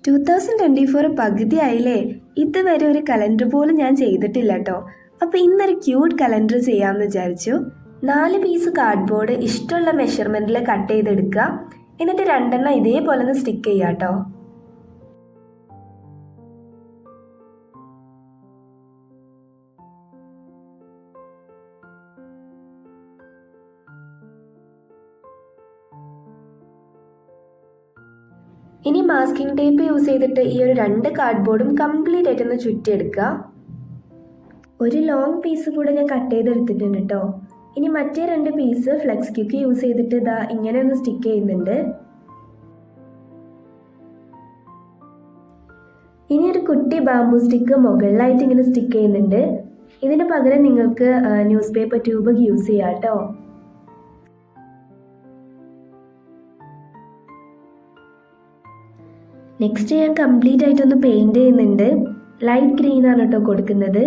2024 പകുതി ആയില്ലേ? ഇതുവരെ ഒരു കലണ്ടർ പോലും ഞാൻ ചെയ്തിട്ടില്ല കേട്ടോ. അപ്പോൾ ഇന്നൊരു ക്യൂട്ട് കലണ്ടർ ചെയ്യാമെന്ന് വിചാരിച്ചു. 4 പീസ് കാർഡ്ബോർഡ് ഇഷ്ടമുള്ള മെഷർമെൻറ്റിൽ കട്ട് ചെയ്തെടുക്കുക. എന്നിട്ട് 2 ഇതേപോലെ ഒന്ന് സ്റ്റിക്ക് ചെയ്യുക കേട്ടോ. ഇനി മാസ്കിംഗ് ടേപ്പ് യൂസ് ചെയ്തിട്ട് ഈ ഒരു 2 കാർഡ്ബോർഡും കംപ്ലീറ്റ് ആയിട്ടൊന്ന് ചുറ്റിയെടുക്കുക. ഒരു ലോങ് പീസ് കൂടെ ഞാൻ കട്ട് ചെയ്തെടുത്തിട്ടുണ്ട് കേട്ടോ. ഇനി മറ്റേ 2 പീസ് ഫ്ലെക്സ് ക്യൂക്ക് യൂസ് ചെയ്തിട്ട് ഇതാ ഇങ്ങനെ ഒന്ന് സ്റ്റിക്ക് ചെയ്യുന്നുണ്ട്. ഇനി ഒരു കുട്ടി ബാംബൂ സ്റ്റിക്ക് മുകളിലായിട്ട് ഇങ്ങനെ സ്റ്റിക്ക് ചെയ്യുന്നുണ്ട്. ഇതിന് പകരം നിങ്ങൾക്ക് ന്യൂസ് പേപ്പർ ട്യൂബ് യൂസ് ചെയ്യാം കേട്ടോ. നെക്സ്റ്റ് ഞാൻ കംപ്ലീറ്റ് ആയിട്ടൊന്ന് പെയിൻറ് ചെയ്യുന്നുണ്ട്. ലൈറ്റ് ഗ്രീൻ ആണ് കേട്ടോ കൊടുക്കുന്നത്.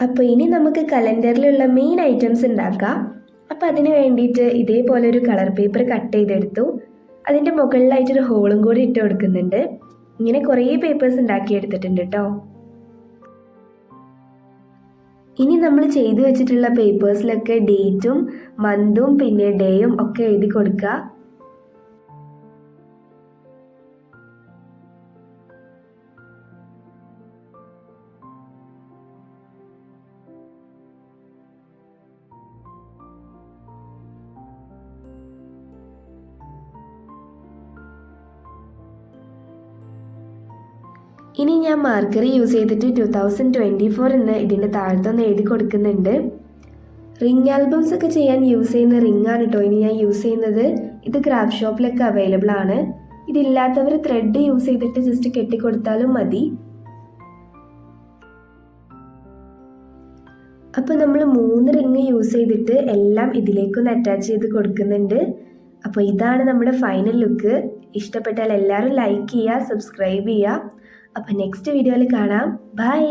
അപ്പോൾ ഇനി നമുക്ക് കലണ്ടറിലുള്ള മെയിൻ ഐറ്റംസ് ഉണ്ടാക്കാം. അപ്പോൾ അതിന് വേണ്ടിയിട്ട് ഇതേപോലെ ഒരു കളർ പേപ്പർ കട്ട് ചെയ്തെടുത്തു. അതിൻ്റെ മുകളിലായിട്ടൊരു ഹോളും കൂടി ഇട്ട് കൊടുക്കുന്നുണ്ട്. ഇങ്ങനെ കുറേ പേപ്പേഴ്സ് ഉണ്ടാക്കിയെടുത്തിട്ടുണ്ട് കേട്ടോ. ഇനി നമ്മൾ ചെയ്തു വെച്ചിട്ടുള്ള പേപ്പേഴ്സിലൊക്കെ ഡേറ്റും മന്തും പിന്നെ ഡേയും ഒക്കെ എഴുതി കൊടുക്കുക. ഇനി ഞാൻ മാർക്കർ യൂസ് ചെയ്തിട്ട് 2024 എന്ന് ഇതിൻ്റെ താഴത്തൊന്ന് എഴുതി കൊടുക്കുന്നുണ്ട്. റിംഗ് ആൽബംസ് ഒക്കെ ചെയ്യാൻ യൂസ് ചെയ്യുന്ന റിംഗ് ആണ് കേട്ടോ ഇനി ഞാൻ യൂസ് ചെയ്യുന്നത്. ഇത് ക്രാഫ്റ്റ് ഷോപ്പിലൊക്കെ അവൈലബിൾ ആണ്. ഇതില്ലാത്തവർ ത്രെഡ് യൂസ് ചെയ്തിട്ട് ജസ്റ്റ് കെട്ടിക്കൊടുത്താലും മതി. അപ്പോൾ നമ്മൾ 3 റിംഗ് യൂസ് ചെയ്തിട്ട് എല്ലാം ഇതിലേക്കൊന്ന് അറ്റാച്ച് ചെയ്ത് കൊടുക്കുന്നുണ്ട്. അപ്പോൾ ഇതാണ് നമ്മുടെ ഫൈനൽ ലുക്ക്. ഇഷ്ടപ്പെട്ടാൽ എല്ലാവരും ലൈക്ക് ചെയ്യുക, സബ്സ്ക്രൈബ് ചെയ്യുക. അപ്പോൾ നെക്സ്റ്റ് വീഡിയോയിൽ കാണാം. ബൈ.